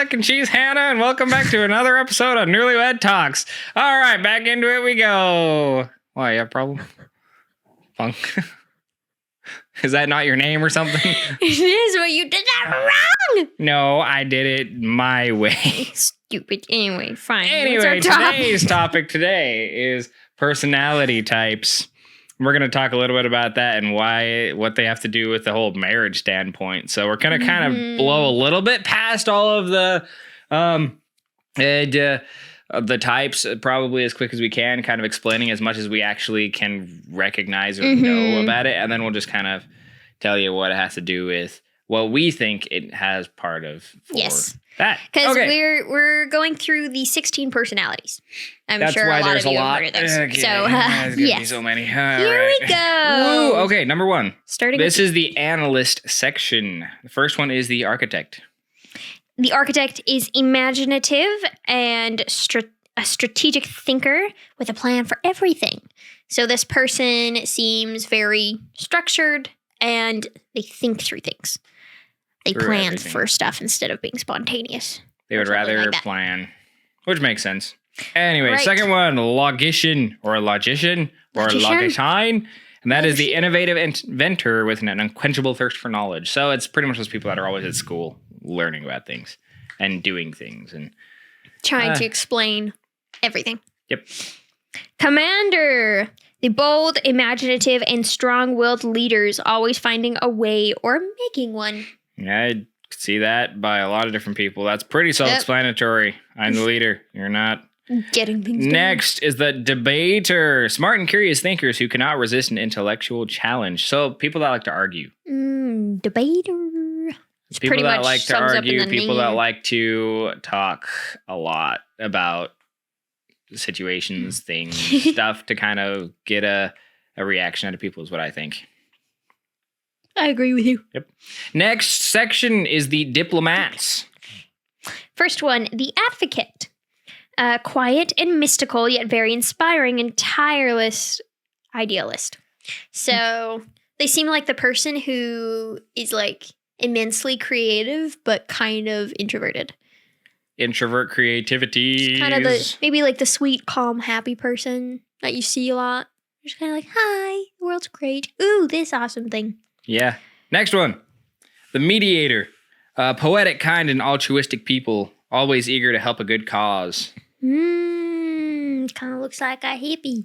Alec, and she's Hannah, and welcome back to another episode of Newlywed Talks. All right, back into it we go. Why, you have a problem? Funk. Is that not your name or something? It is, but you did that wrong. No, I did it my way. Stupid. Anyway, fine. Anyway, today's topic today is personality types. We're going to talk a little bit about that and what they have to do with the whole marriage standpoint. So we're going to kind of blow a little bit past all of the types probably as quick as we can, kind of explaining as much as we actually can recognize or know about it. And then we'll just kind of tell you what it has to do with what we think it has part of for that. Because we're going through the 16 personalities. That's sure why a lot there's of you a lot. have heard of those. Okay. So, There's going to be so many. Here we go. Woo. Okay, number one. This is the the analyst section. The first one is the architect. The architect is imaginative and a strategic thinker with a plan for everything. So this person seems very structured and they think through things. They plan for stuff instead of being spontaneous. They would rather plan, which makes sense. Anyway, second one, logician or logician or logician. And that is the innovative inventor with an unquenchable thirst for knowledge. So it's pretty much those people that are always at school learning about things and doing things and trying to explain everything. Yep. Commander, the bold, imaginative, and strong-willed leaders always finding a way or making one. Yeah, I see that by a lot of different people. That's pretty self-explanatory. I'm the leader. You're not. Getting things done. Next is the debater. Smart and curious thinkers who cannot resist an intellectual challenge. So people that like to argue. Debater. People that like to argue. People that like to talk a lot about situations, things, stuff to kind of get a reaction out of people is what I think. I agree with you. Yep. Next section is the diplomats. First one, the advocate. Quiet and mystical, yet very inspiring and tireless idealist. So they seem like the person who is like immensely creative, but kind of introverted. Introvert creativity. Kind of maybe like the sweet, calm, happy person that you see a lot. Just kind of like, hi, the world's great. Ooh, this awesome thing. Yeah. Next one. The mediator. Poetic, kind, and altruistic people. Always eager to help a good cause. Kind of looks like a hippie.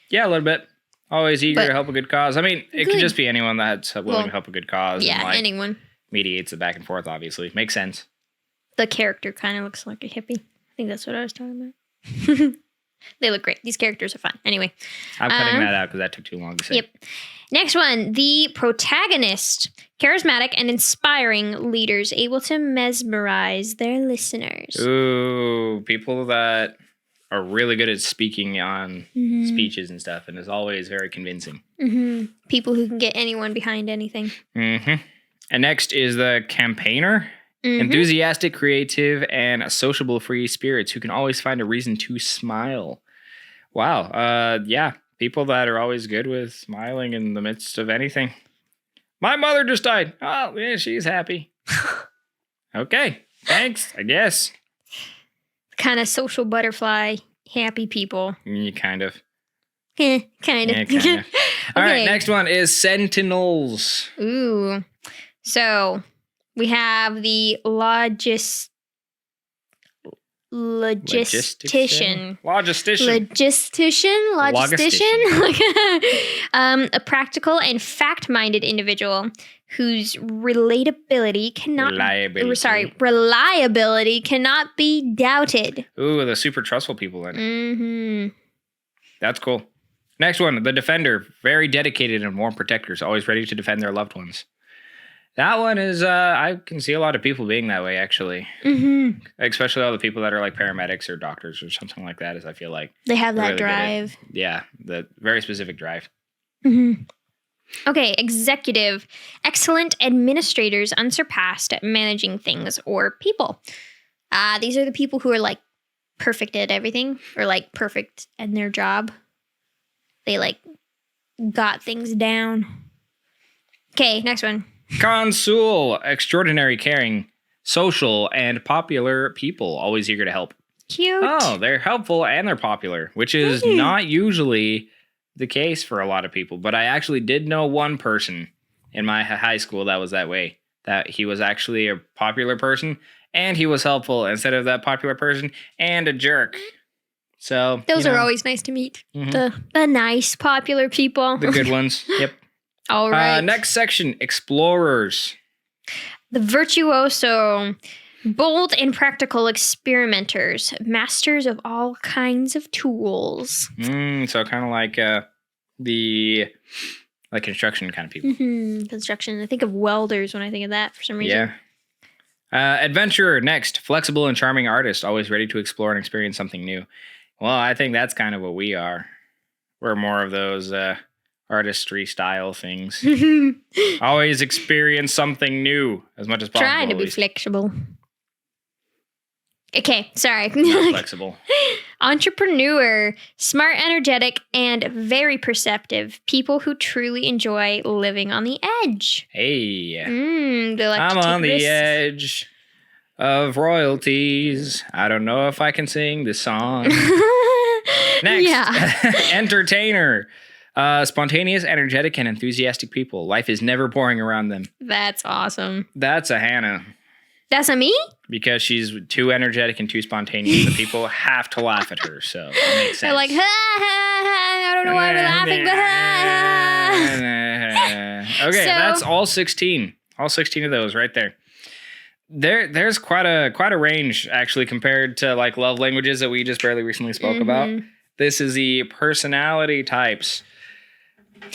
Yeah, a little bit. Always eager to help a good cause. I mean, it could just be anyone that's willing to help a good cause. Yeah, and anyone. Mediates it back and forth, obviously. Makes sense. The character kind of looks like a hippie. I think that's what I was talking about. They look great. These characters are fun. Anyway. I'm cutting that out because that took too long to say. Yep. Next one, the protagonist. Charismatic and inspiring leaders able to mesmerize their listeners. Ooh, people that are really good at speaking on speeches and stuff and is always very convincing. People who can get anyone behind anything. And next is the campaigner. Enthusiastic, creative, and sociable free spirits who can always find a reason to smile. Wow. Yeah. People that are always good with smiling in the midst of anything. My mother just died. Oh, yeah, she's happy. Okay. Thanks, I guess. Kind of social butterfly, happy people. Kind of. Kind of. Yeah, kind of. All right. Next one is Sentinels. Ooh. So we have the logistician. A practical and fact-minded individual whose reliability cannot be doubted. Ooh, the super trustful people then. That's cool. Next one, the defender. Very dedicated and warm protectors, always ready to defend their loved ones. That one is, I can see a lot of people being that way, actually. Especially all the people that are like paramedics or doctors or something like that, as I feel like. They have that really drive. Yeah, the very specific drive. Okay, executive. Excellent administrators, unsurpassed at managing things or people. These are the people who are like perfect at everything or like perfect in their job. They like got things down. Okay, next one. Consul, extraordinary caring, social, and popular people, always eager to help. Cute. Oh, they're helpful and they're popular, which is not usually the case for a lot of people. But I actually did know one person in my high school that was that way, that he was actually a popular person and he was helpful instead of that popular person and a jerk. So those are always nice to meet. The nice popular people. The good ones. Yep. All right. Next section, explorers. The virtuoso. Bold and practical experimenters, masters of all kinds of tools. So kind of like the construction kind of people. Construction. I think of welders when I think of that for some reason. Yeah. Adventurer next. Flexible and charming artist, always ready to explore and experience something new. Well, I think that's kind of what we are. We're more of those artistry style things. Always experience something new as much as possible. Trying to be flexible. Okay, sorry. Not flexible. Entrepreneur, smart, energetic, and very perceptive. People who truly enjoy living on the edge. Hey. They like I'm to take on the risks. edge of royalties. I don't know if I can sing this song. Next, entertainer. Spontaneous, energetic, and enthusiastic people. Life is never boring around them. That's awesome. That's a Hannah. That's a me? Because she's too energetic and too spontaneous. The people have to laugh at her, so it makes sense. They're like, ha, ha, ha, I don't know why we're laughing, but ha, ha. Okay, that's all 16. All 16 of those right there. There's quite a range, actually, compared to like love languages that we just barely recently spoke about. This is the personality types.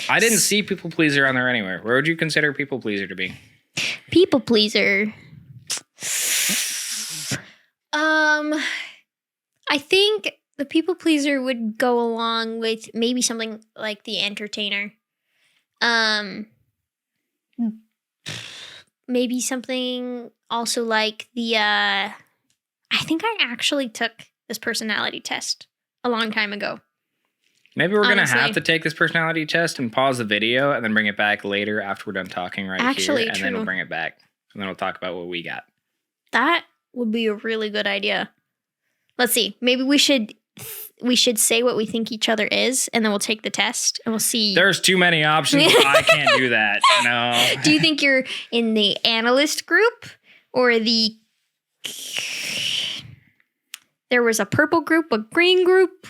I didn't see people pleaser on there anywhere. Where would you consider people pleaser to be? People pleaser. I think the people pleaser would go along with maybe something like the entertainer. Maybe something also like the I think I actually took this personality test a long time ago. Maybe we're going to have to take this personality test and pause the video and then bring it back later after we're done talking here. And then we'll bring it back. And then we'll talk about what we got. That would be a really good idea. Let's see. Maybe we should say what we think each other is, and then we'll take the test, and we'll see. There's too many options. I can't do that. No. Do you think you're in the analyst group or the... There was a purple group, a green group,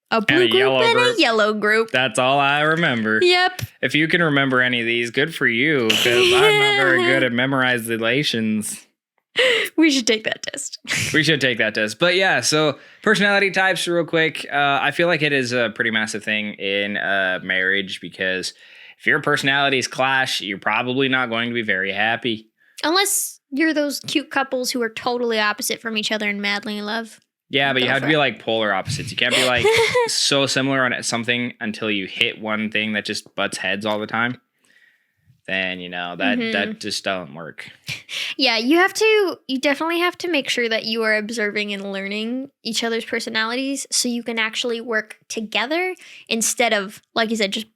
a blue group, and a yellow group. That's all I remember. Yep. If you can remember any of these, good for you, because I'm not very good at memorizations. We should take that test. We should take that test. But yeah, so personality types real quick. I feel like it is a pretty massive thing in marriage because if your personalities clash, you're probably not going to be very happy. Unless you're those cute couples who are totally opposite from each other and madly in love. Yeah, but you have to be like polar opposites. You can't be like so similar on something until you hit one thing that just butts heads all the time. Then, that just doesn't work. Yeah, you definitely have to make sure that you are observing and learning each other's personalities so you can actually work together instead of, like you said, just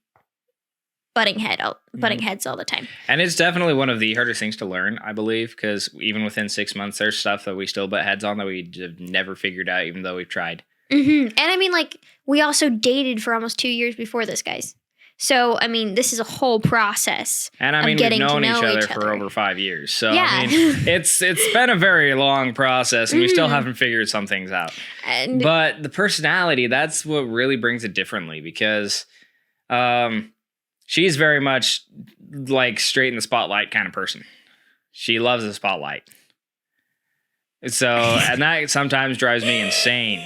butting heads all the time. And it's definitely one of the hardest things to learn, I believe, because even within 6 months, there's stuff that we still butt heads on that we have never figured out, even though we've tried. And I mean, like, we also dated for almost 2 years before this, guys. So, I mean, this is a whole process. And I mean, we've known each other for over 5 years. So, yeah. I mean, it's been a very long process and we still haven't figured some things out. But the personality, that's what really brings it differently because she's very much like straight in the spotlight kind of person. She loves the spotlight. So, and that sometimes drives me insane.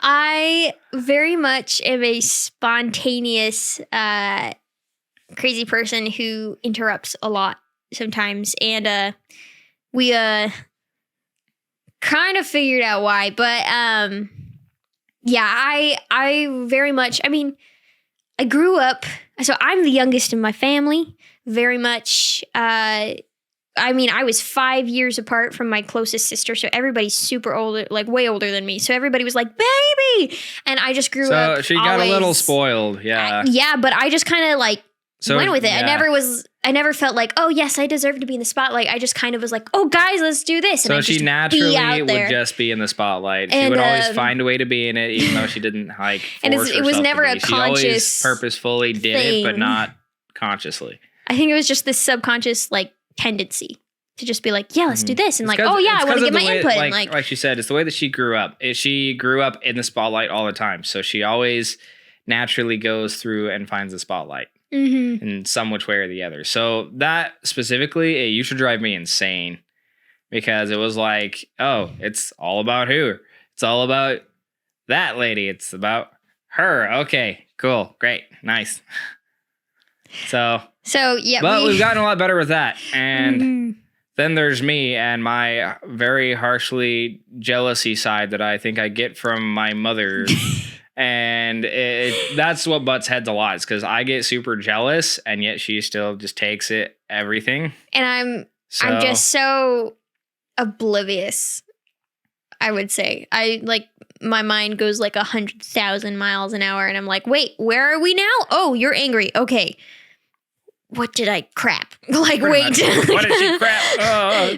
I very much am a spontaneous, crazy person who interrupts a lot sometimes. And we kind of figured out why. But yeah, I very much, I mean, I grew up, so I'm the youngest in my family, very much. I mean, I was 5 years apart from my closest sister, so everybody's super older, like way older than me. So everybody was like, baby! And I just grew up. So she got a little spoiled, yeah. Yeah, but I just kind of like went with it. Yeah. I never felt like, oh yes, I deserve to be in the spotlight. I just kind of was like, oh guys, let's do this. And So I'd she just naturally be out would there. just be in the spotlight. She And, would always find a way to be in it, even though she didn't like force And it was herself never to a be. She always conscious purposefully did it, but thing. not consciously. I think it was just this subconscious like tendency to just be like, yeah, let's do this. And It's like, oh yeah, I want to get my way, input. And like she said, it's the way that she grew up. She grew up in the spotlight all the time. So she always naturally goes through and finds the spotlight in some which way or the other. So that specifically, it used to drive me insane because it was like, oh, it's all about who? It's all about that lady. It's about her. Okay, cool, great, nice. So yeah. But we've gotten a lot better with that. And then there's me and my very harshly jealousy side that I think I get from my mother. And that's what butts heads a lot. It's because I get super jealous, and yet she still just takes it everything. And I'm just so oblivious. I would say my mind goes like 100,000 miles an hour, and I'm like, wait, where are we now? Oh, you're angry. Okay. What did I crap? Like, Pretty wait. much. What did she crap?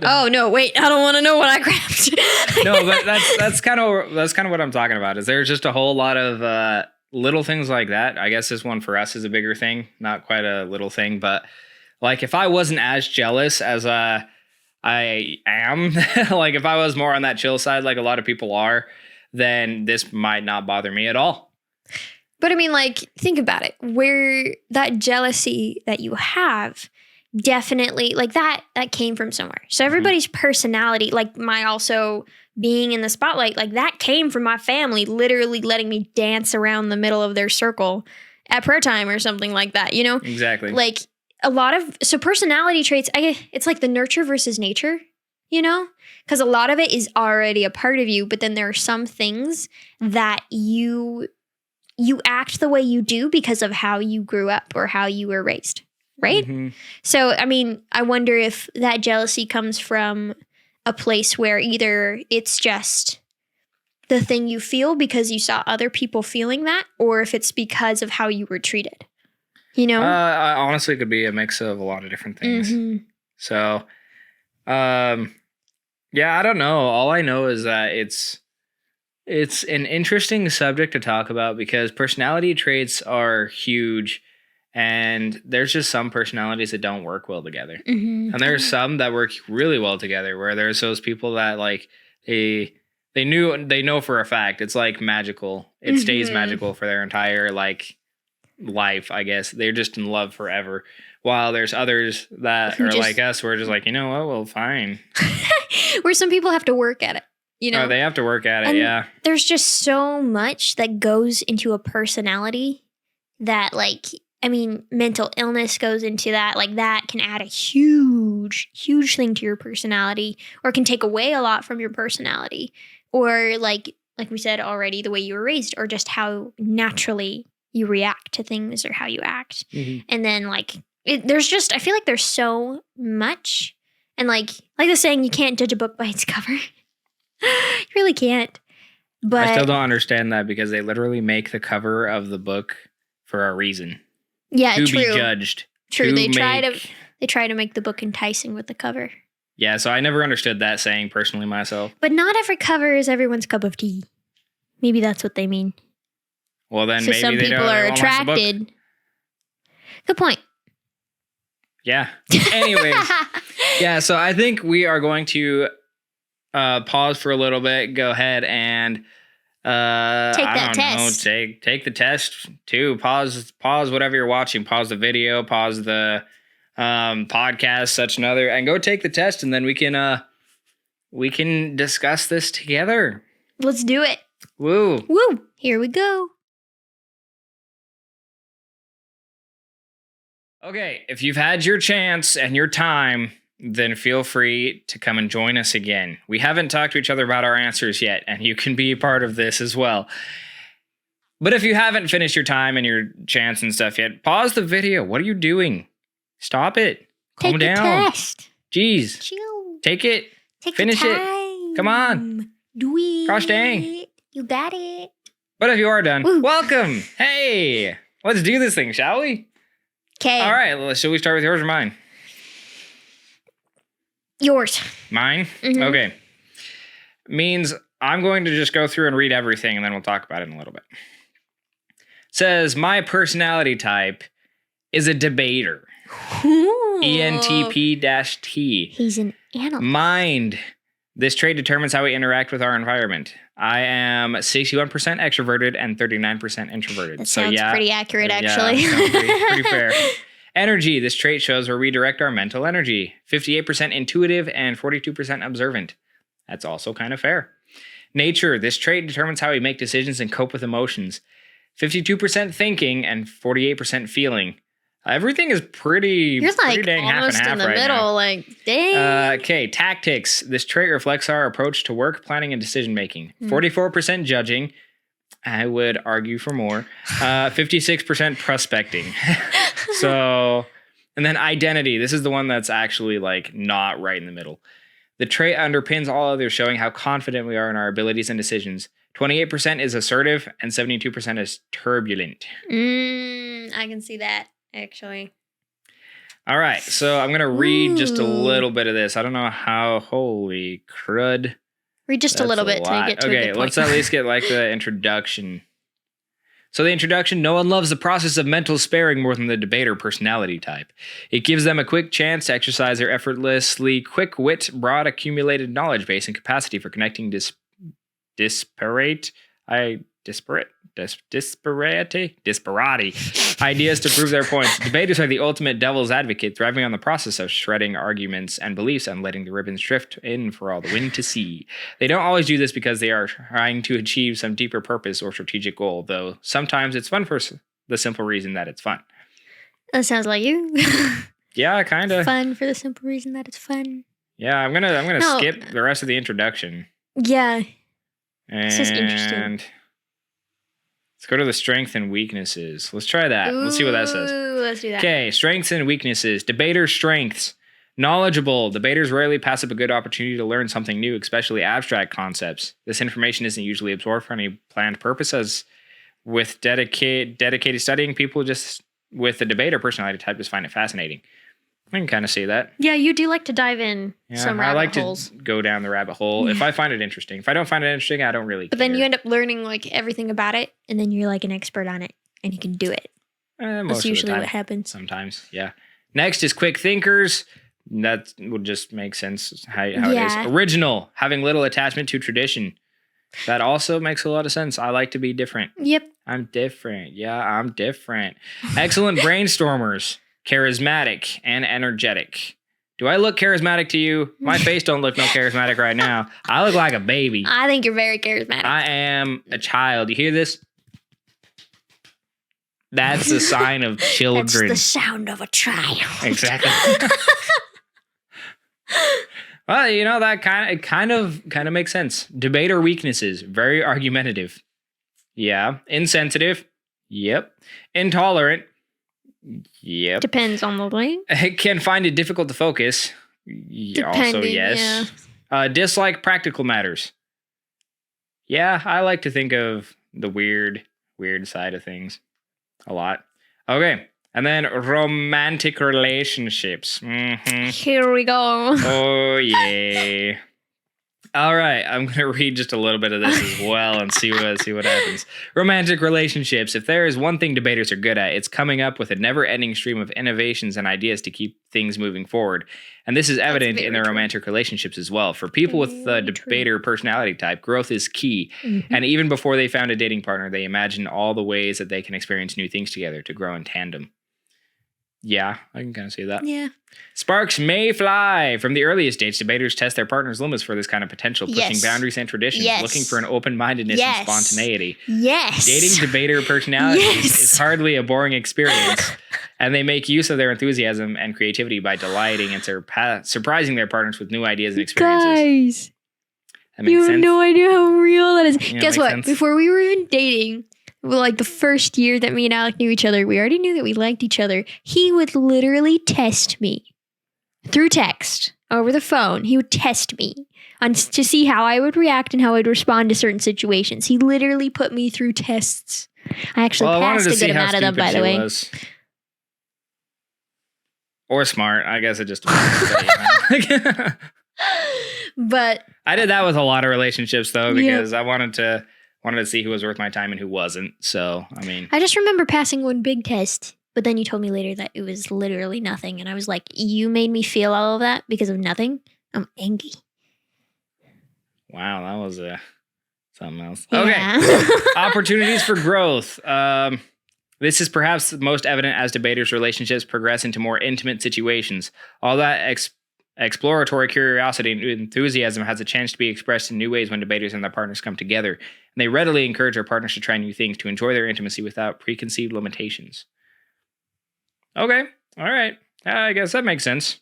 Oh no, wait, I don't want to know what I crapped. No, but that's kind of what I'm talking about. Is there's just a whole lot of little things like that. I guess this one for us is a bigger thing, not quite a little thing, but like if I wasn't as jealous as I am, like if I was more on that chill side, like a lot of people are, then this might not bother me at all. But I mean, like, think about it. Where that jealousy that you have definitely, like, that came from somewhere. So everybody's personality, like my also being in the spotlight, like that came from my family literally letting me dance around the middle of their circle at prayer time or something like that, you know? Exactly. Like so personality traits, it's like the nurture versus nature, you know? Because a lot of it is already a part of you, but then there are some things that you act the way you do because of how you grew up or how you were raised, right? So, I mean, I wonder if that jealousy comes from a place where either it's just the thing you feel because you saw other people feeling that, or if it's because of how you were treated, you know? Honestly, it could be a mix of a lot of different things. So, yeah, I don't know. All I know is that it's an interesting subject to talk about because personality traits are huge, and there's just some personalities that don't work well together. And there's some that work really well together, where there's those people that like they know for a fact it's like magical. It stays magical for their entire like life, I guess. They're just in love forever. While there's others that are like us, we're just like, you know what, well, fine. Where some people have to work at it. You know, they have to work at it, yeah. There's just so much that goes into a personality that, like, I mean, mental illness goes into that. Like, that can add a huge, huge thing to your personality, or can take away a lot from your personality. Or, like we said already, the way you were raised, or just how naturally you react to things or how you act. And then, like, there's just, I feel like there's so much. And, like the saying, you can't judge a book by its cover. You really can't. But I still don't understand that because they literally make the cover of the book for a reason. Yeah, to true. be judged. True. They try to make the book enticing with the cover. Yeah, so I never understood that saying personally myself. But not every cover is everyone's cup of tea. Maybe that's what they mean. Well, then so maybe some they people don't are attracted. Good point. Yeah. Anyways. Yeah, so I think we are going to pause for a little bit. Go ahead and take the test too. Pause whatever you're watching. Pause the video. Pause the podcast, such another, and go take the test, and then we can discuss this together. Let's do it. Woo! Here we go. Okay, if you've had your chance and your time, then feel free to come and join us again. We haven't talked to each other about our answers yet, and you can be a part of this as well. But if you haven't finished your time and your chance and stuff yet, pause the video. What are you doing? Stop it. Calm down. Take the test. Jeez. Chill. Take it. Finish it. Come on. Do it. Gosh dang. You got it. But if you are done, welcome. Hey, let's do this thing, shall we? Okay. All right. Well, shall we start with yours or mine? Yours. Mine? Mhm. Okay. Means I'm going to just go through and read everything, and then we'll talk about it in a little bit. Says, my personality type is a debater. Ooh. ENTP-T. He's an animal. Mind. This trait determines how we interact with our environment. I am 61% extroverted and 39% introverted. That sounds pretty accurate, actually. Yeah, sounds pretty fair. Energy. This trait shows where we direct our mental energy. 58% intuitive and 42% observant. That's also kind of fair. Nature. This trait determines how we make decisions and cope with emotions. 52% thinking and 48% feeling. Everything is pretty dang half and half in the right middle, now. like, dang. Okay, tactics. This trait reflects our approach to work, planning, and decision making. 44% judging. I would argue for more. 56% prospecting. So, and then identity. This is the one that's actually like not right in the middle. The trait underpins all others, showing how confident we are in our abilities and decisions. 28% is assertive and 72% is turbulent. I can see that, actually. All right, so I'm going to read just a little bit of this. I don't know how, holy crud. Read just a little bit till you get to a good point. Okay, let's at least get like the introduction. So the introduction, no one loves the process of mental sparing more than the debater personality type. It gives them a quick chance to exercise their effortlessly quick wit, broad accumulated knowledge base, and capacity for connecting disparate ideas to prove their points. Debaters are the ultimate devil's advocate, thriving on the process of shredding arguments and beliefs and letting the ribbons drift in for all the wind to see. They don't always do this because they are trying to achieve some deeper purpose or strategic goal, though sometimes it's fun for the simple reason that it's fun. That sounds like you. Yeah, kind of. Fun for the simple reason that it's fun. Yeah, I'm gonna skip the rest of the introduction. Yeah. And this is interesting. Let's go to the strengths and weaknesses. Let's try that. Let's see what that says. Let's do that. Okay, strengths and weaknesses. Debater strengths. Knowledgeable. Debaters rarely pass up a good opportunity to learn something new, especially abstract concepts. This information isn't usually absorbed for any planned purpose, as with dedicated studying, people just with the debater personality type just find it fascinating. I can kind of see that. Yeah, you do like to dive in some rabbit holes. I like to go down the rabbit hole if I find it interesting. If I don't find it interesting, I don't really care. But then you end up learning like everything about it, and then you're like an expert on it, and you can do it. That's usually what happens. Sometimes, yeah. Next is quick thinkers. That would just make sense how it is. Original, having little attachment to tradition. That also makes a lot of sense. I like to be different. Yep. I'm different. Yeah, I'm different. Excellent brainstormers. Charismatic and energetic. Do I look charismatic to you? My face don't look no charismatic right now. I look like a baby. I think you're very charismatic. I am a child. You hear this? That's the sign of children. That's the sound of a child. Exactly. Well, you know, that kind of makes sense. Debater weaknesses. Very argumentative. Yeah. Insensitive. Yep. Intolerant. Yep. Depends on the way. Can find it difficult to focus. Also, yes. Yeah. Dislike practical matters. Yeah, I like to think of the weird side of things a lot. Okay. And then romantic relationships. Mm-hmm. Here we go. Oh, yeah. All right, I'm going to read just a little bit of this as well and see what happens. Romantic relationships. If there is one thing debaters are good at, it's coming up with a never-ending stream of innovations and ideas to keep things moving forward. And this is evident in their romantic relationships as well. For people with the debater personality type, growth is key. Mm-hmm. And even before they found a dating partner, they imagine all the ways that they can experience new things together to grow in tandem. Yeah, I can kind of see that. Yeah. Sparks may fly. From the earliest dates, debaters test their partner's limits for this kind of potential, pushing boundaries and traditions, looking for an open-mindedness and spontaneity. Yes. Dating debater personalities is hardly a boring experience, and they make use of their enthusiasm and creativity by delighting and surprising their partners with new ideas and experiences. Guys, you have no idea how real that is. Guess what? Sense? Before we were even dating, like the first year that me and Alec knew each other, we already knew that we liked each other. He would literally test me through text over the phone. He would test me to see how I would react and how I'd respond to certain situations. He literally put me through tests. I actually passed a good amount of them, by the way. Or smart. I guess it just depends. But I did that with a lot of relationships though, because I wanted to see who was worth my time and who wasn't. So, I mean, I just remember passing one big test, but then you told me later that it was literally nothing. And I was like, you made me feel all of that because of nothing? I'm angry. Wow, that was something else. Yeah. Okay. Opportunities for growth. This is perhaps most evident as debaters' relationships progress into more intimate situations. All that exploratory curiosity and enthusiasm has a chance to be expressed in new ways when debaters and their partners come together. And they readily encourage their partners to try new things, to enjoy their intimacy without preconceived limitations. Okay. All right. I guess that makes sense.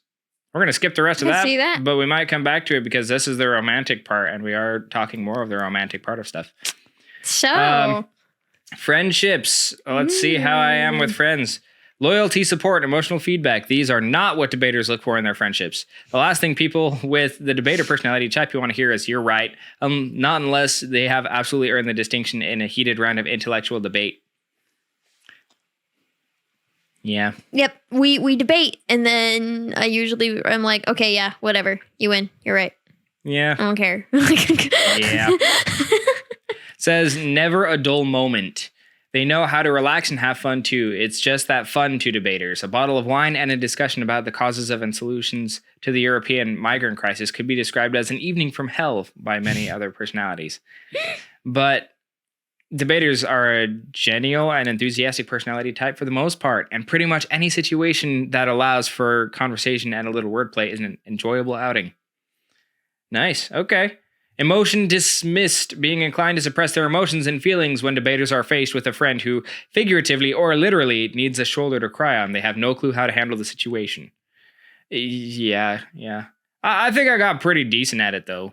We're going to skip the rest of that, see that, but we might come back to it because this is the romantic part, and we are talking more of the romantic part of stuff. So... friendships. Let's see how I am with friends. Loyalty, support, emotional feedback. These are not what debaters look for in their friendships. The last thing people with the debater personality type you want to hear is "you're right," not unless they have absolutely earned the distinction in a heated round of intellectual debate. Yeah. Yep. We debate, and then I'm like, okay, yeah, whatever. You win. You're right. Yeah. I don't care. Yeah. Says never a dull moment. They know how to relax and have fun too. It's just that fun to debaters. A bottle of wine and a discussion about the causes of and solutions to the European migrant crisis could be described as an evening from hell by many other personalities. But debaters are a genial and enthusiastic personality type for the most part, and pretty much any situation that allows for conversation and a little wordplay is an enjoyable outing. Nice. Okay. Emotion dismissed, being inclined to suppress their emotions and feelings when debaters are faced with a friend who, figuratively or literally, needs a shoulder to cry on. They have no clue how to handle the situation. Yeah. I think I got pretty decent at it, though.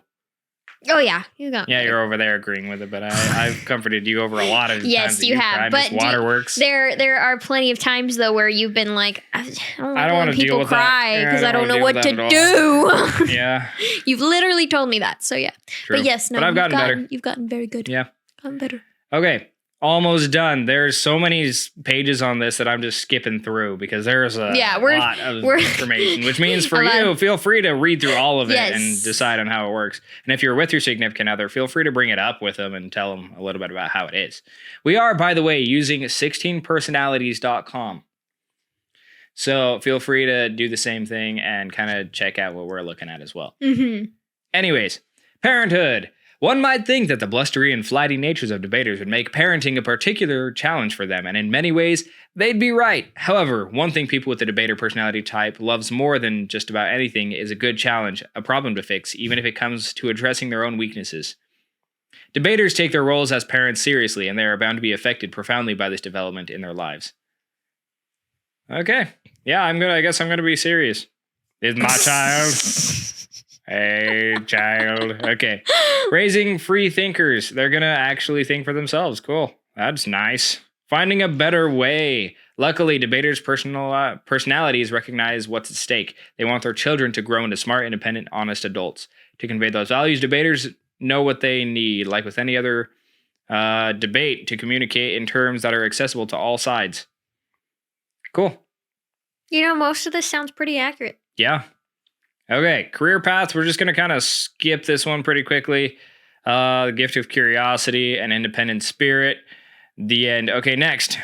Oh, yeah. You got Yeah, you're over there agreeing with it, but I've comforted you over a lot of yes, times. You have. But waterworks. There are plenty of times, though, where you've been like, I don't want to people cry because I don't know what to do. Yeah. You've literally told me that, so yeah. True. But yes, no, but I've gotten better. You've gotten very good. Yeah. Gotten better. Okay. Almost done. There's so many pages on this that I'm just skipping through because there's a lot of information, which means for you, feel free to read through all of it and decide on how it works. And if you're with your significant other, feel free to bring it up with them and tell them a little bit about how it is. We are, by the way, using 16personalities.com. So feel free to do the same thing and kind of check out what we're looking at as well. Mm-hmm. Anyways, Parenthood. One might think that the blustery and flighty natures of debaters would make parenting a particular challenge for them, and in many ways, they'd be right. However, one thing people with the debater personality type loves more than just about anything is a good challenge, a problem to fix, even if it comes to addressing their own weaknesses. Debaters take their roles as parents seriously, and they are bound to be affected profoundly by this development in their lives. Okay. Yeah, I guess I'm gonna be serious. Is my child... Hey, child. Okay. Raising free thinkers. They're going to actually think for themselves. Cool. That's nice. Finding a better way. Luckily, debaters' personalities recognize what's at stake. They want their children to grow into smart, independent, honest adults. To convey those values, debaters know what they need, like with any other debate, to communicate in terms that are accessible to all sides. Cool. You know, most of this sounds pretty accurate. Yeah. Okay, career paths. We're just going to kind of skip this one pretty quickly. The gift of curiosity and independent spirit. The end. Okay, next.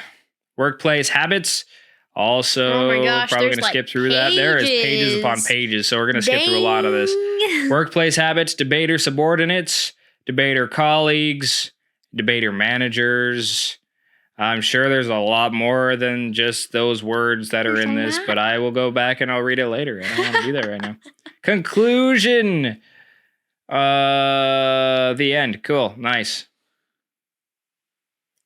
Workplace habits. Also, oh my gosh, probably going to skip through that. There is pages upon pages, so we're going to skip through a lot of this. Workplace habits, debater subordinates, debater colleagues, debater managers. I'm sure there's a lot more than just those words that are in this, but I will go back and I'll read it later. I don't want to be there right now. Conclusion. The end. Cool. Nice.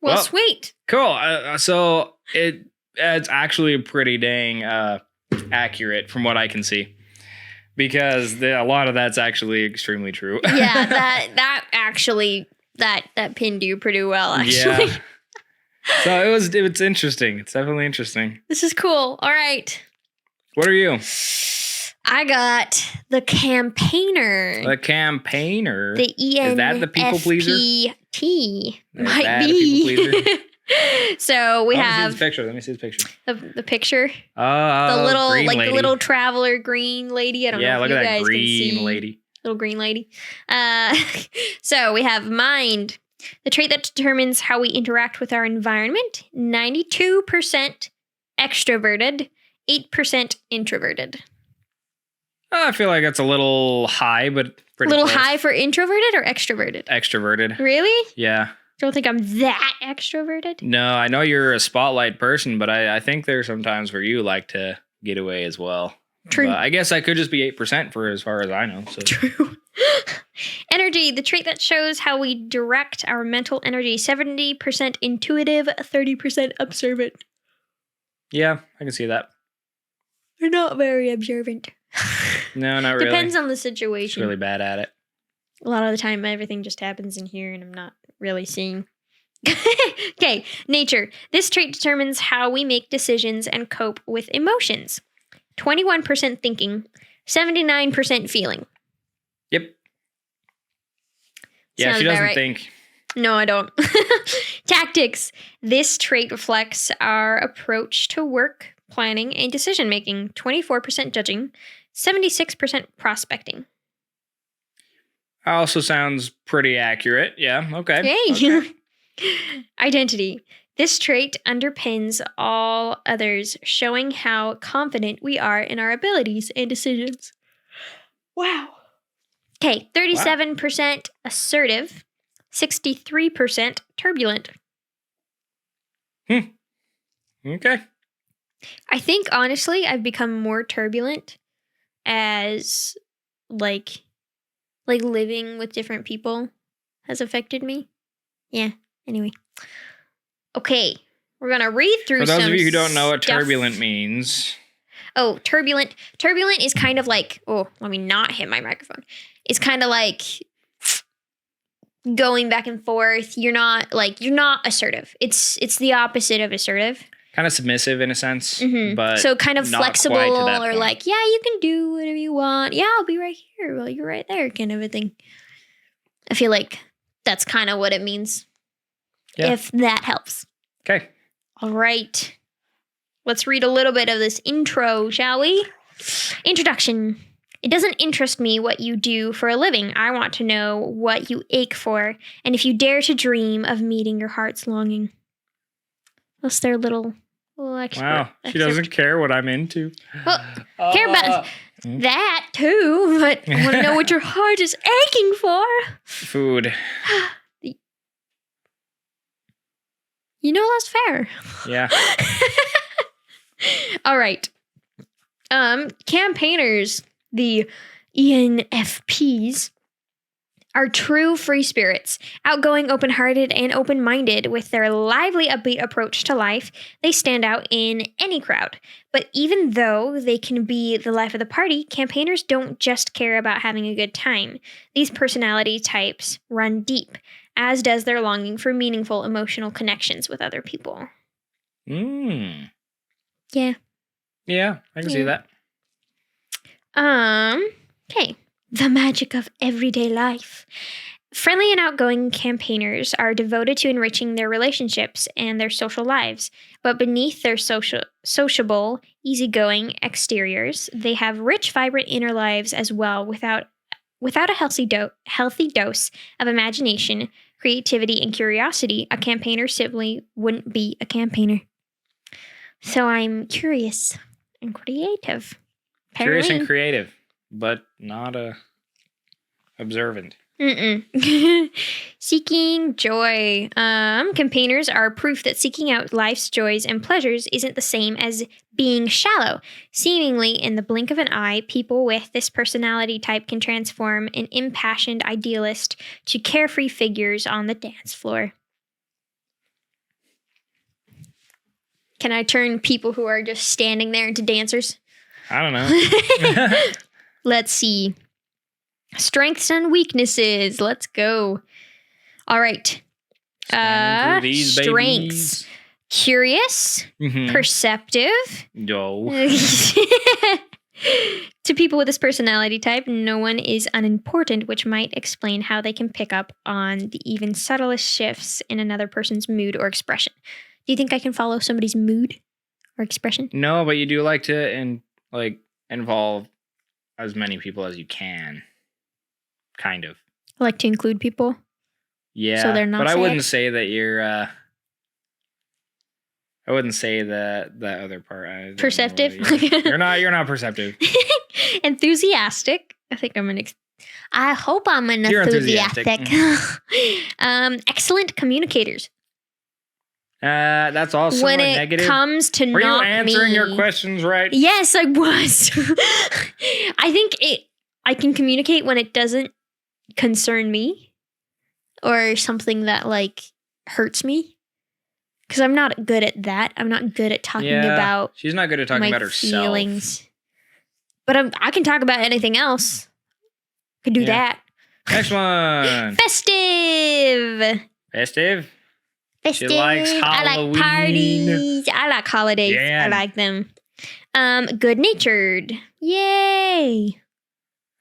Well, sweet. Cool. So it's actually pretty dang accurate from what I can see, because a lot of that's actually extremely true. Yeah, that actually that pinned you pretty well, actually. Yeah. So it's interesting. It's definitely interesting. This is cool. All right. What are you? I got the campaigner. The campaigner. The ENFP. Is that the people pleaser? Might be. So we have Let me see this picture. the picture. Oh, The little, green like lady. the little traveler green lady. I don't know if look you at guys that can see. green lady. Little green lady. So we have mind, the trait that determines how we interact with our environment. 92% extroverted, 8% introverted. I feel like that's a little high, but pretty A little close. high for introverted or extroverted? Extroverted. Really? Yeah. Don't think I'm that extroverted. No, I know you're a spotlight person, but I think there's some times where you like to get away as well. True. But I guess I could just be 8% for as far as I know. So. True. Energy, the trait that shows how we direct our mental energy. 70% intuitive, 30% observant. Yeah, I can see that. They're not very observant. No, not really. Depends on the Just situation. really bad at it. A lot of the time, everything just happens in here and I'm not really seeing. Okay, nature. This trait determines how we make decisions and cope with emotions. 21% thinking, 79% feeling. Yep. Yeah, Sounds she about doesn't right. think. No, I don't. Tactics. This trait reflects our approach to work, planning, and decision making. 24% judging, 76% prospecting. Also sounds pretty accurate. Yeah, okay. Yay! Okay. Identity. This trait underpins all others, showing how confident we are in our abilities and decisions. Wow. Okay, 37% assertive, 63% turbulent. Okay. I think honestly, I've become more turbulent as like living with different people has affected me. Yeah. Anyway. Okay. We're gonna read through For those some of you who don't know what stuff. turbulent means. Oh, turbulent. Turbulent is kind of like, oh, let me not hit my microphone. It's kind of like going back and forth. You're not assertive. It's the opposite of assertive. Kind of submissive in a sense, Mhm. but So kind of not flexible quite to that or point. like, yeah, you can do whatever you want. Yeah, I'll be right here. Well, you're right there, kind of a thing. I feel like that's kind of what it means. Yeah. If that helps. Okay. All right. Let's read a little bit of this intro, shall we? Introduction. It doesn't interest me what you do for a living. I want to know what you ache for, and if you dare to dream of meeting your heart's longing. That's their little excerpt. Wow. She doesn't care what I'm into. Well, care about that too, but I want to know what your heart is aching for. Food. You know, that's fair. Yeah. All right. Campaigners, the ENFPs, are true free spirits, outgoing, open-hearted, and open-minded. With their lively, upbeat approach to life, they stand out in any crowd. But even though they can be the life of the party, campaigners don't just care about having a good time. These personality types run deep, as does their longing for meaningful emotional connections with other people. Mm. Yeah. Yeah, I can see that. Okay. The magic of everyday life. Friendly and outgoing campaigners are devoted to enriching their relationships and their social lives, but beneath their sociable, easygoing exteriors, they have rich, vibrant inner lives as well. Without a healthy dose of imagination, creativity, and curiosity, a campaigner simply wouldn't be a campaigner. So I'm curious and creative. Curious and creative, but not observant. Seeking joy. Campaigners are proof that seeking out life's joys and pleasures isn't the same as being shallow. Seemingly in the blink of an eye, people with this personality type can transform an impassioned idealist to carefree figures on the dance floor. Can I turn people who are just standing there into dancers? I don't know. Let's see. Strengths and weaknesses. Let's go. All right. Scanning through these Strengths. babies. Curious. Mhm. Perceptive. No. To people with this personality type, no one is unimportant, which might explain how they can pick up on the even subtlest shifts in another person's mood or expression. Do you think I can follow somebody's mood or expression? No, but you do like to involve as many people as you can. Kind of. I like to include people. Yeah. So they're not but I sad? wouldn't say that you're I wouldn't say the other part. I don't know Perceptive? what you're not perceptive. Enthusiastic. I think I'm I hope I'm an You're enthusiastic. Excellent communicators. That's also When a it negative. comes to Were you not answering me, your questions right? Yes, I was. I think I can communicate when it doesn't concern me or something that hurts me. Because I'm not good at that. I'm not good at talking about she's not good at talking my about herself. feelings. But I can talk about anything else. I can do that. Next one. Festive. Festive? Festive. She likes Halloween. I like parties. I like holidays. Yeah. I like them. Good-natured. Yay.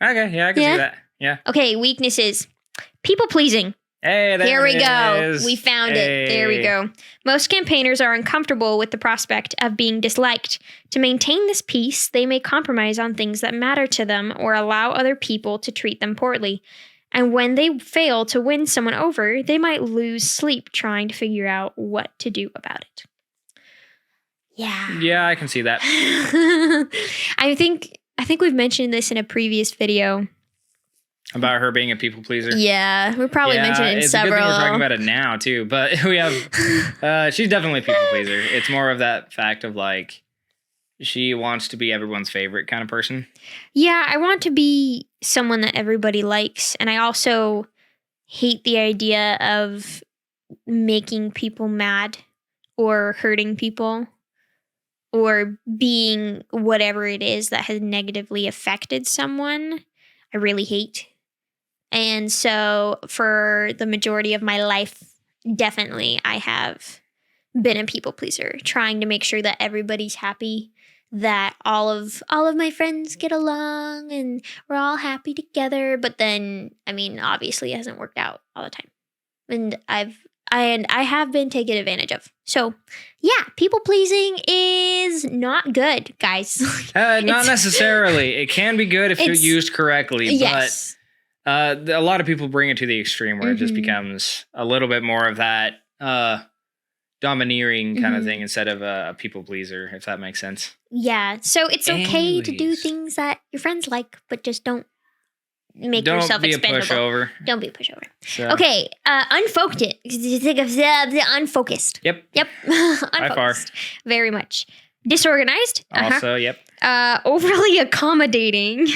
Okay, yeah, I can see that. Yeah. Okay, weaknesses. People-pleasing. Hey, there Here we it go. is. We found it. There we go. Most campaigners are uncomfortable with the prospect of being disliked. To maintain this peace, they may compromise on things that matter to them or allow other people to treat them poorly. And when they fail to win someone over, they might lose sleep trying to figure out what to do about it. Yeah. Yeah, I can see that. I think we've mentioned this in a previous video. About her being a people pleaser. Yeah, we probably mentioned it in it's several. a good thing we're talking about it now too. But we have, she's definitely a people pleaser. It's more of that fact of she wants to be everyone's favorite kind of person. Yeah, I want to be someone that everybody likes, and I also hate the idea of making people mad or hurting people or being whatever it is that has negatively affected someone. I really hate. And so for the majority of my life, definitely I have been a people pleaser, trying to make sure that everybody's happy, that all of my friends get along and we're all happy together. But then, obviously it hasn't worked out all the time. And I have been taken advantage of. So yeah, people pleasing is not good, guys. Not necessarily. It can be good if you're used correctly. Yes. But a lot of people bring it to the extreme where it just becomes a little bit more of that domineering kind of thing instead of a people pleaser, if that makes sense. Yeah. So it's okay to do things that your friends like, but just don't make yourself expendable. Don't be a pushover. So. Okay. Unfocused. Unfocused. Yep. Unfocused. By far. Very much. Disorganized. Also, yep. Overly accommodating.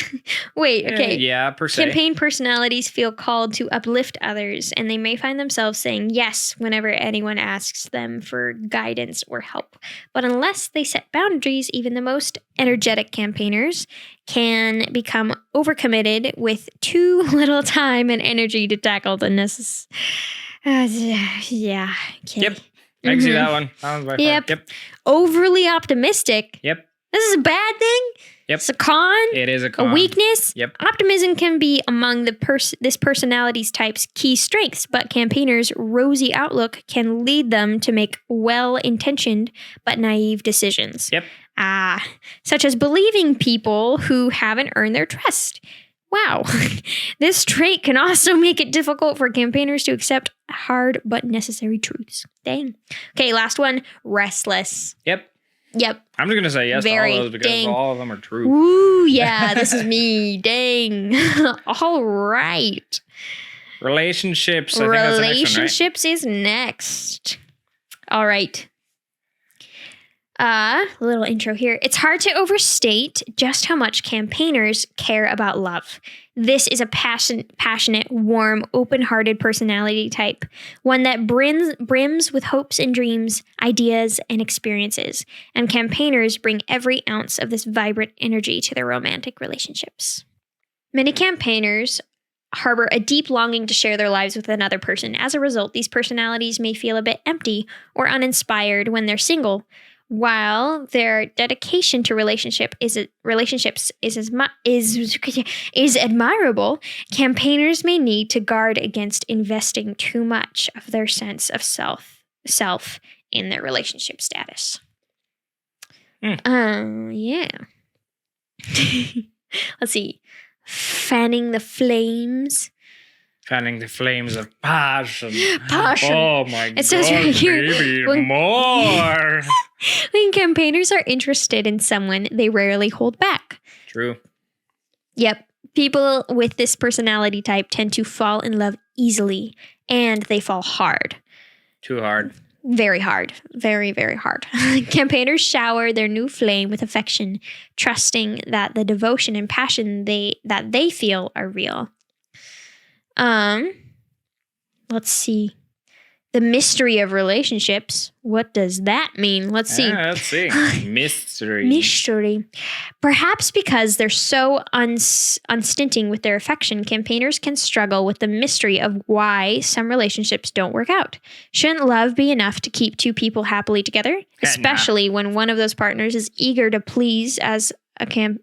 Wait, okay. Yeah, per se. Campaign personalities feel called to uplift others, and they may find themselves saying yes whenever anyone asks them for guidance or help. But unless they set boundaries, even the most energetic campaigners can become overcommitted with too little time and energy to tackle the necessary. Yeah. Okay. Yep. I can see that one. That one's by far. Yep. Overly optimistic. Yep. This is a bad thing. Yep. It's a con. It is a con. A weakness. Yep. Optimism can be among this personality's type's key strengths, but campaigners' rosy outlook can lead them to make well-intentioned but naive decisions. Yep. Such as believing people who haven't earned their trust. Wow. This trait can also make it difficult for campaigners to accept hard but necessary truths. Dang. Okay, last one. Restless. Yep. Yep. I'm just going to say yes to all of those because all of them are true. Ooh, yeah, this is me. Dang. All right. Relationships. I think Relationships is next. All right. Little intro here. It's hard to overstate just how much campaigners care about love. This is a passionate, warm, open-hearted personality type, one that brims with hopes and dreams, ideas, and experiences. And campaigners bring every ounce of this vibrant energy to their romantic relationships. Many campaigners harbor a deep longing to share their lives with another person. As a result, these personalities may feel a bit empty or uninspired when they're single, While their dedication to relationships is admirable, campaigners may need to guard against investing too much of their sense of self in their relationship status. Yeah. Let's see. Fanning the flames. Fanning the flames of passion. Passion. Oh my God, It says right here, baby, more. When campaigners are interested in someone, they rarely hold back. True. Yep. People with this personality type tend to fall in love easily, and they fall hard. Too hard. Very hard. Very, very hard. Campaigners shower their new flame with affection, trusting that the devotion and passion that they feel are real. Let's see. The mystery of relationships. What does that mean? Let's see. Let's see. Mystery. Mystery. Perhaps because they're so unstinting with their affection, campaigners can struggle with the mystery of why some relationships don't work out. Shouldn't love be enough to keep two people happily together? Especially when one of those partners is eager to please as a campaigner.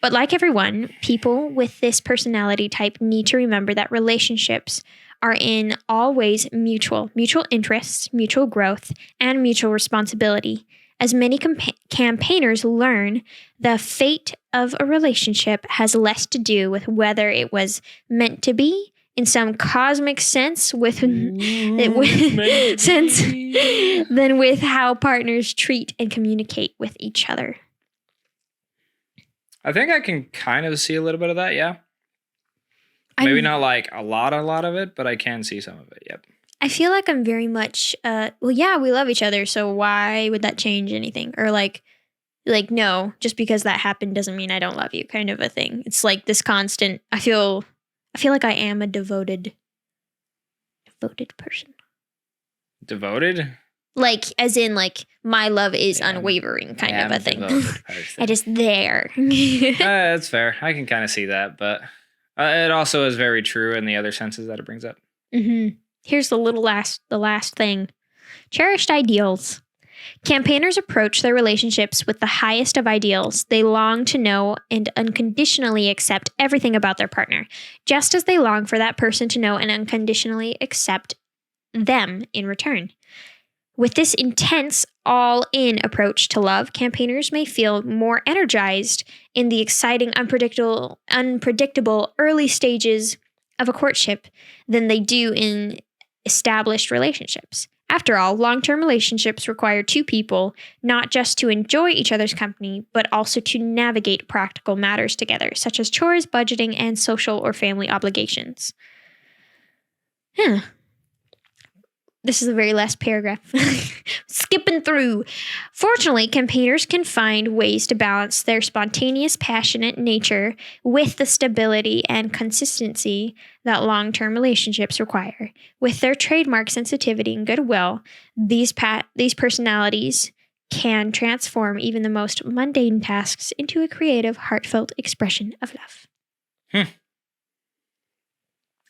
But like everyone, people with this personality type need to remember that relationships are in all ways mutual interests, mutual growth, and mutual responsibility. As many campaigners learn, the fate of a relationship has less to do with whether it was meant to be in some cosmic sense than with how partners treat and communicate with each other. I think I can kind of see a little bit of that, yeah. Maybe not like a lot of it, but I can see some of it, yep. I feel like I'm very much, we love each other, so why would that change anything? Or like, no, just because that happened doesn't mean I don't love you kind of a thing. It's like this constant, I feel like I am a devoted person. Devoted? Like, as in, like, my love is unwavering kind of a thing. I just there. That's fair. I can kind of see that, but it also is very true in the other senses that it brings up. Mm-hmm. Here's the last thing. Cherished ideals. Campaigners approach their relationships with the highest of ideals. They long to know and unconditionally accept everything about their partner, just as they long for that person to know and unconditionally accept them in return. With this intense, all-in approach to love, campaigners may feel more energized in the exciting, unpredictable early stages of a courtship than they do in established relationships. After all, long-term relationships require two people not just to enjoy each other's company, but also to navigate practical matters together, such as chores, budgeting, and social or family obligations. This is the very last paragraph. Skipping through. Fortunately, campaigners can find ways to balance their spontaneous, passionate nature with the stability and consistency that long-term relationships require. With their trademark sensitivity and goodwill, these personalities can transform even the most mundane tasks into a creative, heartfelt expression of love.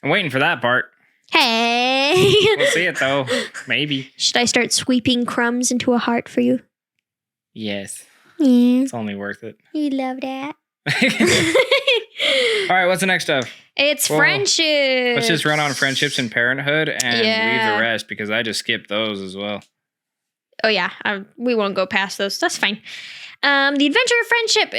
I'm waiting for that part. Hey! We'll see it though. Maybe. Should I start sweeping crumbs into a heart for you? Yes. Yeah. It's only worth it. You love that. All right, what's the next stuff? It's friendships. Let's just run on friendships and parenthood and leave the rest because I just skipped those as well. Oh yeah, we won't go past those. That's fine. The adventure of friendship,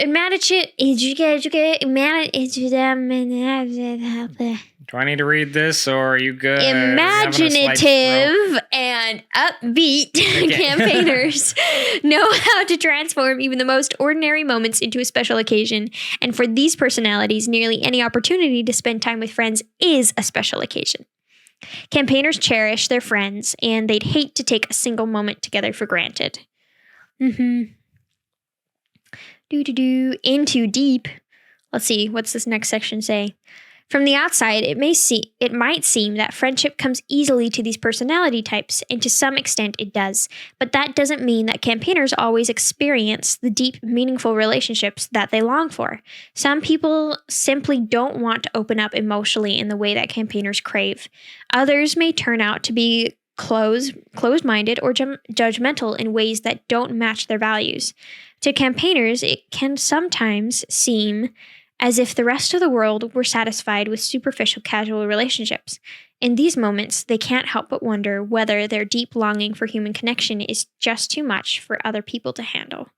Do I need to read this or are you good? Imaginative and upbeat campaigners know how to transform even the most ordinary moments into a special occasion. And for these personalities, nearly any opportunity to spend time with friends is a special occasion. Campaigners cherish their friends, and they'd hate to take a single moment together for granted. Into deep. Let's see, what's this next section say? From the outside, it might seem that friendship comes easily to these personality types, and to some extent it does. But that doesn't mean that campaigners always experience the deep, meaningful relationships that they long for. Some people simply don't want to open up emotionally in the way that campaigners crave. Others may turn out to be closed-minded, or judgmental in ways that don't match their values. To campaigners, it can sometimes seem as if the rest of the world were satisfied with superficial casual relationships. In these moments, they can't help but wonder whether their deep longing for human connection is just too much for other people to handle.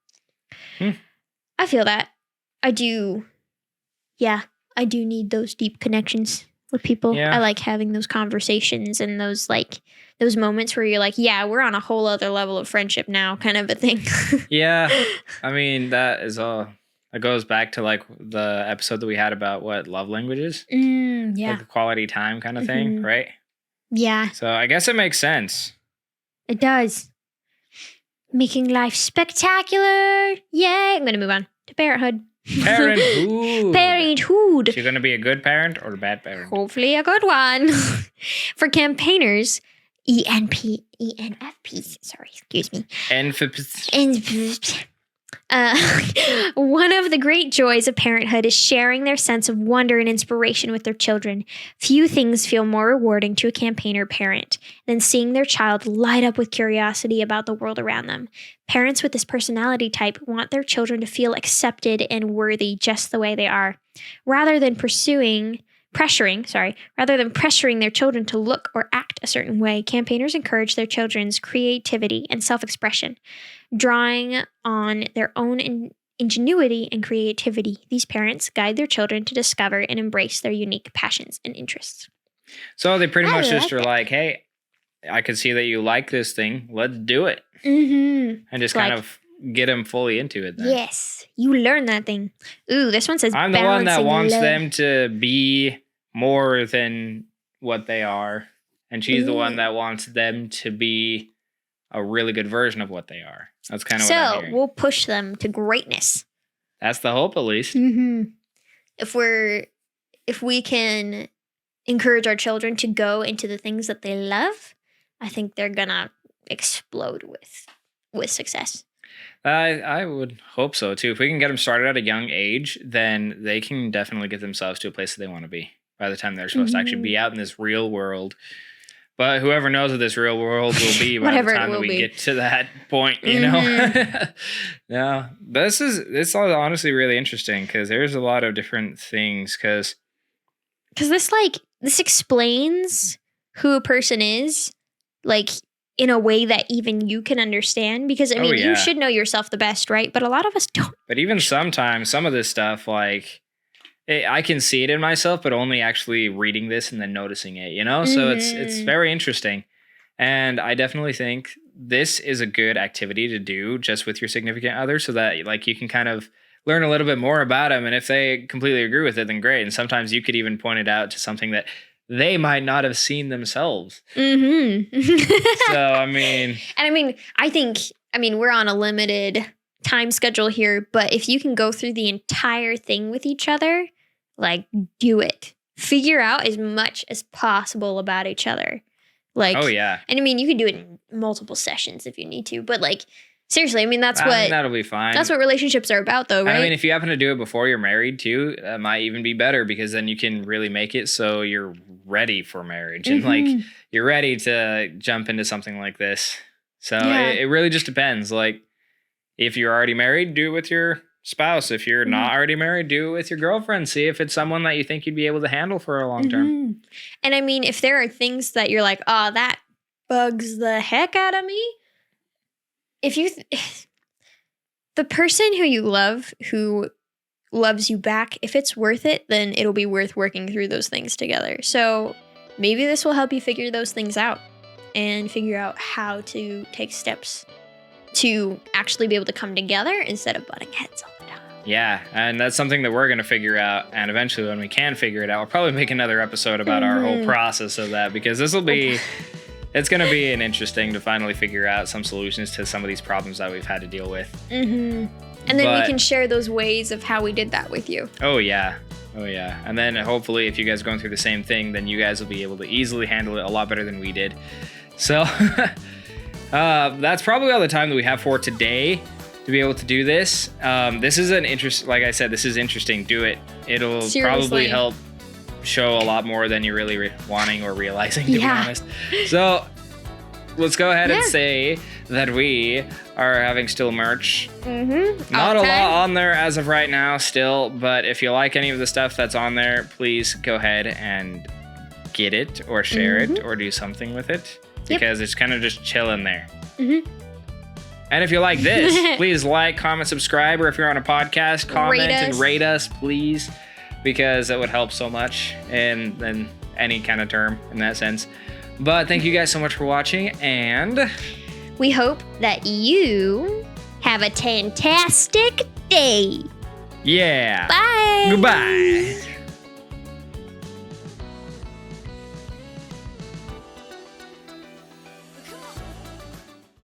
I feel that. I do. Yeah, I do need those deep connections with people. Yeah. I like having those conversations and those moments where you're like, yeah, we're on a whole other level of friendship now, kind of a thing. Yeah. I mean, that is all. It goes back to like the episode that we had about what love languages. Yeah. Like the quality time kind of thing, right? Yeah, So I guess it makes sense. it does. Making life spectacular. Yay. I'm going to move on to parenthood. Parenthood. Parenthood. Is she going to be a good parent or a bad parent? Hopefully a good one. For campaigners, ENFPs, sorry, excuse me. One of the great joys of parenthood is sharing their sense of wonder and inspiration with their children. Few things feel more rewarding to a campaigner parent than seeing their child light up with curiosity about the world around them. Parents with this personality type want their children to feel accepted and worthy just the way they are. Rather than pressuring their children to look or act a certain way, campaigners encourage their children's creativity and self-expression. Drawing on their own ingenuity and creativity, these parents guide their children to discover and embrace their unique passions and interests. So they pretty much just like are like, hey, I can see that you like this thing. Let's do it. Mm-hmm. And just kind of get them fully into it then. Yes, you learn that thing. Ooh, this one says I'm the one that wants love. them to be more than what they are. And she's the one that wants them to be a really good version of what they are. That's kind of what I'm hearing. So we'll push them to greatness. That's the hope, at least. Mm-hmm. If we can encourage our children to go into the things that they love, I think they're gonna explode with success. I would hope so too. If we can get them started at a young age, then they can definitely get themselves to a place that they want to be by the time they're supposed to actually be out in this real world. But whoever knows what this real world will be by the time that we get to that point, you know? Yeah. This is honestly really interesting because there's a lot of different things because this explains who a person is, like, in a way that even you can understand. Because, I mean, you should know yourself the best, right? But a lot of us don't. But even sometimes, some of this stuff, like, I can see it in myself, but only actually reading this and then noticing it, you know? So it's very interesting. And I definitely think this is a good activity to do just with your significant other so that, like, you can kind of learn a little bit more about them. And if they completely agree with it, then great. And sometimes you could even point it out to something that they might not have seen themselves. Mm-hmm. So, I mean... And I think we're on a limited time schedule here, but if you can go through the entire thing with each other, like, do it. Figure out as much as possible about each other. Like, oh, yeah. And I mean, you can do it in multiple sessions if you need to, but, like, seriously, I mean, that'll be fine. That's what relationships are about, though, right? I mean, if you happen to do it before you're married, too, that might even be better because then you can really make it so you're ready for marriage and, like, you're ready to jump into something like this. So it really just depends. Like, if you're already married, do it with your spouse. If you're not already married, do it with your girlfriend. See if it's someone that you think you'd be able to handle for a long term. And I mean, if there are things that you're like, oh, that bugs the heck out of me. If you, the person who you love, who loves you back, if it's worth it, then it'll be worth working through those things together. So maybe this will help you figure those things out and figure out how to take steps to actually be able to come together instead of butting heads all the time. Yeah, and that's something that we're going to figure out. And eventually when we can figure it out, we'll probably make another episode about our whole process of that because this will be... It's going to be interesting to finally figure out some solutions to some of these problems that we've had to deal with. And then we can share those ways of how we did that with you. Oh, yeah. And then hopefully if you guys are going through the same thing, then you guys will be able to easily handle it a lot better than we did. So that's probably all the time that we have for today to be able to do this. This is like I said, this is interesting. Do it. It'll probably help show a lot more than you're really wanting or realizing, to be honest. So let's go ahead and say that we are having still merch. Not a lot on there as of right now still, but if you like any of the stuff that's on there, please go ahead and get it or share it or do something with it because it's kind of just chilling there. And if you like this, please like, comment, subscribe, or if you're on a podcast, comment and rate us, please, because it would help so much in any kind of term in that sense. But thank you guys so much for watching, and we hope that you have a fantastic day. Yeah. Bye. Goodbye.